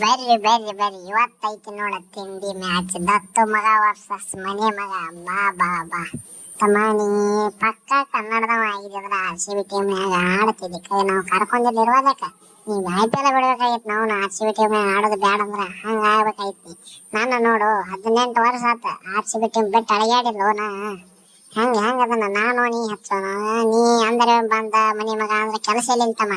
ಬರ್ರಿ ಬರ್ರಿ ಬರ್ರಿ ಇವತ್ತೈತಿ ನೋಡ ತಿಂಡಿ ಮ್ಯಾಚ್ ದತ್ತು ಮಗ ವರ್ಸಸ್ ಮನೆ ಮಗ. ಬಾ ಬಾ ಬಾ ತಮ್ಮ, ನೀ ಪಕ್ಕ ಕನ್ನಡದವ ಆಗಿದ್ರ RCB ಟೀಮ್ನಾಗ ಆಡ್ತಿದ್ದಿ. ಕೈ ನಾವು ಕರ್ಕೊಂಡಿರ್ವಾದಕ್ಕ ನೀವ್ IPL ಬಿಡ್ಬೇಕಾಗಿತ್ತು. ನಾವು RCB ಟೀಮ್ನಾಗ ಆಡೋದು ಬ್ಯಾಡ ಅಂದ್ರ ಹಂಗ ಆಗ್ಬೇಕಾಯ್ತಿ. ನಾನು ನೋಡು 18 ವರ್ಷ ಆತ RCB ಟೀಮ್ ಬಿಟ್ಟು ಅಳಗ್ಯಾಡಿದ್ಲು. ಹೆಂಗ ಅದನ್ನ ನಾನು ನೀ ಹಚ್ಚೋಣ. ನೀ ಅಂದ್ರೆ ಬಂದ ಮನೆ ಮಗ ಅಂದ್ರೆ ಕೆಲಸ ಎಲ್ಲಿಂತಮ್ಮ.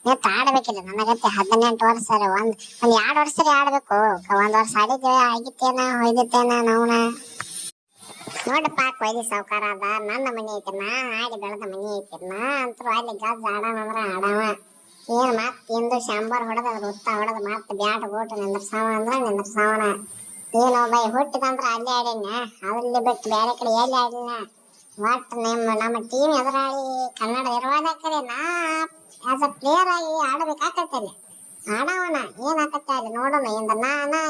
ನೀತ್ ಆಡ್ಬೇಕಿಲ್ಲ ನನಗತ್ತೆ 18 ವರ್ಷ ಒಂದ್ 2 ವರ್ಷ ಆಡ್ಬೇಕು. ಒಂದ್ ವರ್ಷ ಆಡಿದ್ವಿ ಆಗಿತ್ತೇನ ಹೊಯ್ದಿತ್ತೇನ ನಾವ್ನ ನೋಡಪ್ಪ. ಕೊಯ್ಲಿ ಸಾವ್ಕಾರ ಅದ, ನನ್ನ ಮನಿ ಐತಿ, ನಾ ಆಡಿ ಬೆಳೆದ ಮನಿ ಐತಿ. ನಾ ಅಂತೂ ಅಲ್ಲಿ ಗಜ್ ಆಡವ ಅಂದ್ರ ಆಡವ. ಏನ್ ಮತ್ ತಿಂದು ಶಾಂಬಾರ್ ಹೊಡೆದ ಅದ್ರ ಉತ್ತ ಹೊಡೆದ ಮತ್ ಬ್ಯಾಟ್ ಗೋಟು ನಿಂದ್ರಸಾವ ಅಂದ್ರ ನಿಂದ್ರಸಾವನ. ಏನೋ ಬೈ ಹುಟ್ಟಿದಂದ್ರ ಅಲ್ಲೇ ಆಡಿನ, ಅದ್ರಲ್ಲಿ ಬಿಟ್ಟು ಬೇರೆ ಕಡೆ ಎಲ್ಲಿ ಆಡಿನ. ಒಟ್ ನಮ್ಮ ಟೀಮ್ ಎದುರಾಳಿ ಕನ್ನಡ ಇರುವಾದ ನಾ ಆಸ್ ಅ ಪ್ಲೇಯರ್ ಆಗಿ ಆಡಬೇಕಾಕತ್ತಲ್ಲಿ. ಆಡವನ ಏನ್ ಆಕತ್ತೆ ಅಲ್ಲಿ ನೋಡೋಣ. ಇಂದ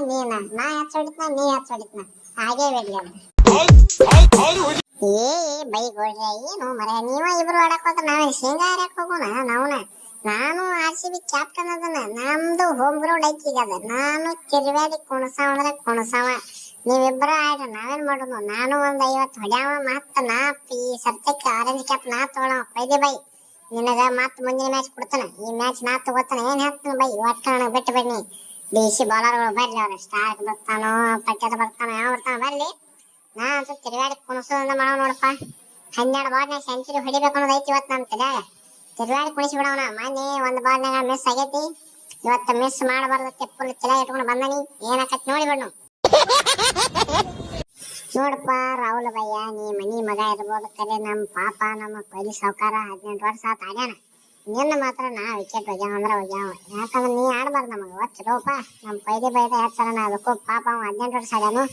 ನೀನ ನಾ ಹೆಚ್ಚೊಡಿತ್ನ ನೀ ಹೆಚ್ಚೊಡಿತ್ನ ಹಾಗೇ ಬಿಡ್ಲಿ ಅವ್ನು. ಬೈ ಗೋಡ್ರಿ ಏನು ಮರ ನೀವ ಇಬ್ರು ಆಡಕ್ ಹೋದ್ರ ನಾವೇ ಶೇಂಗಾ ಹಾರಕ್ ಹೋಗೋಣ. ನಾನು RCB ಕ್ಯಾಪ್ಟನ್ ಅದನ್ನ. ನಮ್ದು ಹೋಮ್ ಗ್ರೌಂಡ್ ಐತಿ ಈಗ ಅದ. ನಾನು ತಿರ್ವ್ಯಾಡಿ ಕುಣಸಾವ ಅಂದ್ರೆ ಕುಣಸಾವ. ನೀವಿಬ್ಬರ ಆಡ್ರಿ ನಾವೇನ್ ಮಾಡೋದು. ನಾನು ಒಂದ್ 50 ಹೊಡ್ಯಾವ. ಮತ್ತ ನಾ ಈ ಸತ್ಯಕ್ಕೆ ಆರೆಂಜ್ ಕ್ಯಾಪ್ ನಾ ತಗೊಳ ಕೊಯ್ಲಿ ಬೈ. ನಿನಗ ಮತ್ ಮುಂದಿನ ಮ್ಯಾಚ್ ಕೊಡ್ತಾನ. ಈ ಮ್ಯಾಚ್ ನಾ ತಗೋತಾನ. ಏನ್ ಹೇಳ್ತಾನ ಬೈ ಒಟ್ಟ ನನಗ್ ಬಿಟ್ಟು ಬನ್ನಿ. DC ಬಾಲರ್ಗಳು ಬರ್ಲಿ, ಅವ್ರ ಸ್ಟಾರ್ಕ್ ಬರ್ತಾನೋ ಪಟ್ಯದ ಬರ್ತಾನೋ ಯಾವ ಬರ್ತಾನ ಬರ್ಲಿ. ನಾ ಅಂತ ತಿರ್ಗಾಡಿ ಕುಣಿಸೋದಂದ ಮಾಡವ್ ನೋಡಪ್ಪ. 12 ಬಾಲ್ನಾಗ ಸೆಂಚುರಿ ಹೊಡಿಬೇಕು ಅನ್ನೋದು ಐತಿ ಇವತ್ತು ನಮ್ಮ ತಲ್ಯಾಗ. ತಿರ್ಗಾಡಿ ಕುಣಿಸಿ ಬಿಡವನ. ಮೊನ್ನೆ ಒಂದ್ ಬಾಲ್ನಾಗ ಮಿಸ್ ಆಗೈತಿ, ಇವತ್ತು ಮಿಸ್ ಮಾಡಬಾರ್ದಕ್ಕೆ ಫುಲ್ ತಲೆ ಇಟ್ಕೊಂಡು ಬಂದನಿ. ಏನಾಕತ್ ನೋಡಿ ಬಿಡ್ನು ನೋಡಪ್ಪ. ರಾಹುಲ್ ಭಯ್ಯ, ನೀ ಮನಿ ಮಗ ಇರ್ಬೋದು ಕರೆ ನಮ್ಮ ಪಾಪ ನಮ್ಮ ಕೊಯ್ಲಿ ಸಾವ್ಕಾರ 18 ವರ್ಷ ಆತ ಆಡ್ಯಾನ. ನಿನ್ನ ಮಾತ್ರ ನಾ ವಿಕೆಟ್ ಹೋಗ್ಯಾವ ಅಂದ್ರ ಹೋಗ್ಯಾವ. ಯಾಕಂದ್ರೆ ನೀ ಆಡ್ಬಾರ್ದು ನಮಗ ಒಚ್ಚರೋಪ. ನಮ್ಮ ಕೊಯ್ಲಿ ಬೈದ ಹೆಚ್ಚನ ಅದಕ್ಕೂ ಪಾಪ 18 ವರ್ಷ ಆಡ್ಯಾನು.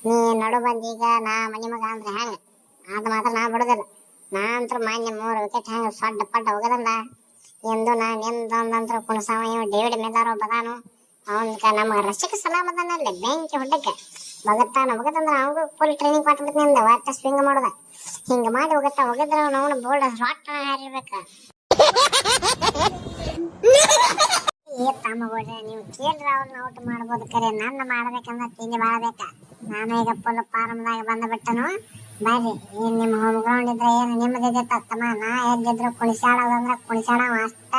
ನೀ ನಡು ಬಂದೀಗ ನಾ ಮನಿ ಮಗ ಅಂದ್ರೆ ಹೆಂಗ ಅದ್ ಮಾತ್ರ ನಾ ಬಿಡುದಿಲ್ಲ. ನಾ ಅಂತ್ರ ಮಾನ್ಯ 3 ವಿಕೆಟ್ ಹೆಂಗ ಸೊಡ್ಡ ಪಡ್ಡ ಹೋಗದಂದ ಎಂದು ನಾ ನಿಂದಂತ್ರ ಕುಣಸಾವ. ಇವ್ ಡೇವಿಡ್ ಮಿಲ್ಲರ್ ಬದಾನು. ಅವನ್ಕ ನಮ್ಗ ರಸಿಕ ಸಲಾಮ್ ಅದಾನಲ್ಲಿ ಬೆಂಕಿ ಹೊಡ್ಡಕ್ಕೆ ಬಗತ್ತಾನ. ಹೋಗದಂದ್ರ ಅವಂಗೂ ಫುಲ್ ಟ್ರೈನಿಂಗ್ ಕೊಟ್ಬಿಡ್ತೀನಿ ಅಂದ. ಒಟ್ಟ ಸ್ವಿಂಗ್ ಮಾಡುದ ಹಿಂಗ ಮಾಡಿ ಹೋಗಿದ್ರ ಅವನು ಬೋಲ್ಡ್ ರಾಟ್ ಹಾರಿರ್ಬೇಕ. ತಮ್ಮಗೋಡ್ರೆ ನೀವು ಕೇಳ್ರಿ, ಅವ್ರನ್ನ ಔಟ್ ಮಾಡ್ಬೋದು ಕರೆ ನನ್ನ ಮಾಡ್ಬೇಕಂದ್ರ ತಿಂಡಿ ಬಾಳ್ಬೇಕ. ನಾನು ಈಗ ಫುಲ್ ಫಾರ್ಮ್ದಾಗ ಬಂದ್ಬಿಟ್ಟನು. ಬರ್ರಿ, ಏನ್ ನಿಮ್ ಹೋಮ್ ಗ್ರೌಂಡ್ ಇದ್ರೆ ಏನು ನಿಮ್ಮದಿದೆ ತಮ್ಮ. ನಾ ಎದ್ದಿದ್ರು ಕುಣಿಸಾಡೋದಂದ್ರ ಕುಣಿಸಾಡ ಅಷ್ಟ.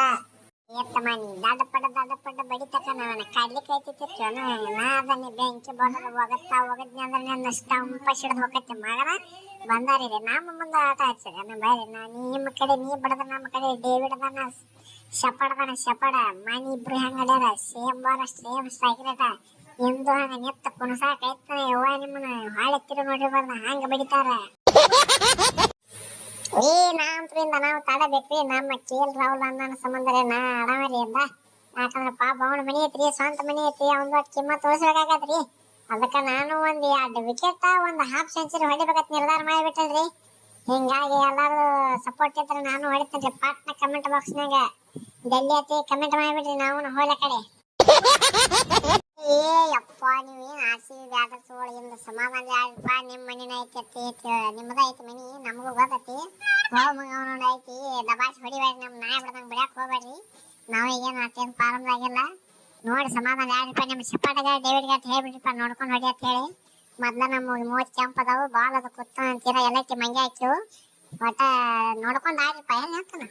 ಏತ್ತಮ್ಮ ನೀ ದಡ್ಡ ಪಡ್ಡ ಬಡಿತಕ್ಕ ನಾನು ಕಡ್ಲಿಕ್ಕೆ ಐತಿತ್ತು. ನಾ ಅದನ್ನ ಬೆಂಕಿ ಬಡದು ಹೋಗದ್ನಿ ಅಂದ್ರೆ ನನ್ನ ಸ್ಟಂಪ ಸಿಡ್ದು ಹೋಗತ್ತೆ ಮಗನ. ಬಂದಾರಿ ನಮ್ಮ ಮುಂದೆ ಆಟ ಹಚ್ಚಿರ. ಬರ್ರಿ, ನಾ ನಿಮ್ಮ ಕಡೆ ನೀ ಬಡದ್ರ ನಮ್ಮ ಕಡೆ ಡೇವಿಡ್ ಅದಾನ, ಶಪಡ ಮನಿ ಇಬ್ರು ಹೆಂಗ ಅಡ್ಯಾರ. ಸೇಮ್ ಬಾಲ ಸೇಮ್ ಸ್ಟ್ರೈಕ್ ರೇಟ. ಎಂದು ಹಂಗ ನೆತ್ತ ಕುಣಸಾಕ ಐತಾನೆ. ಯವ್ವ ನಿಮ್ಮನ್ನ ಹಾಳೆ ತಿರು ನೋಡಿರ್ಬಾರ್ದ ಹಂಗ ಬಡಿತಾರ. ನಾವಂತ್ರಿಂದ ನಾವು ತಡಬೇಕ್ರಿ. ನಮ್ಮ KL ರಾಹುಲ್ ಅಣ್ಣನ ಸಂಬಂಧ ನಾ ಆಡವರಿ ಅಂದ. ಯಾಕಂದ್ರ ಪಾಪ ಅವನ ಮನಿ ಐತ್ರಿ, ಸ್ವಂತ ಮನಿ ಐತ್ರಿ, ಅವ್ನ ಕಿಮ್ಮತ್ ತೋರಿಸ್ಬೇಕಾಗತ್ರಿ. ಅದಕ್ಕ ನಾನು ಒಂದ್ 2 ವಿಕೆಟ್ ಒಂದ್ ಹಾಫ್ ಸೆಂಚುರಿ ಹೊಡಿಬೇಕಂತ ನಿರ್ಧಾರ ಮಾಡಿಬಿಟ್ಟಲ್ರಿ. ಹಿಂಗಾಗಿ ಎಲ್ಲಾರು ಸಪೋರ್ಟ್ ಇದ್ರೆ ನಾನು ಹೊಡಿತೇನ್ರಿ. ಪಾಟ್ನ ಕಮೆಂಟ್ ಬಾಕ್ಸ್ನಾಗ ಡೆಲ್ಲಿ ಐತಿ ಕಮೆಂಟ್ ಮಾಡಿಬಿಡ್ರಿ. ನಾವು ಹೋಲ ಕಡೆ ಯಪ್ಪ ನೀವೇನ್ RCB ಬ್ಯಾಟರ್ಸ್ ಇಂದ ಸಮಾಧಾನ ಆಡ್ರಪ್ಪ. ನಿಮ್ ಮನಿನ ಐತಿ ನಿಮ್ಮದ ಐತಿ ಮನಿ, ನಮಗೂ ಗೊತ್ತೈತಿ. ಹೋಮ್ ಗ್ರೌಂಡ್ ಐತಿ, ದಬಾಸಿ ಹೊಡಿಬೇಡ್ರಿ. ನಮ್ ನಾಯಿ ಬಿಡ್ದಂಗ್ ಬಿಡಾಕ್ ಹೋಗ್ಬೇಡ್ರಿ. ನಾವೀಗೇನ್ ಅಷ್ಟೇನ್ ಫಾರ್ಮ್ದಾಗಿಲ್ಲ. ನೋಡಿ ಸಮಾಧಾನ ಆಡ್ರಿಪ್ಪ. ನಿಮ್ ಸಪಾಟಗ ಡೇವಿಡ್ ಗಾಟ್ ಹೇಳ್ಬಿಡ್ರಿಪ್ಪ ನೋಡ್ಕೊಂಡ್ ಹೊಡಿ ಅಂತ ಹೇಳಿ. ಮೊದ್ಲ ನಮ್ಮ 30 ಕೆಂಪ್ ಅದಾವು, ಬಾಲ್ ಅದು ಕುತ್ತ ಅಂತೀರ ಎಲ್ಲಕ್ಕೆ ಮಂಗೆ ಹಾಕಿವು. ಒಟ್ಟ ನೋಡ್ಕೊಂಡ್ ಆಡ್ರಿಪ್ಪ. ಏನ್ ಹೇಳ್ತಾನ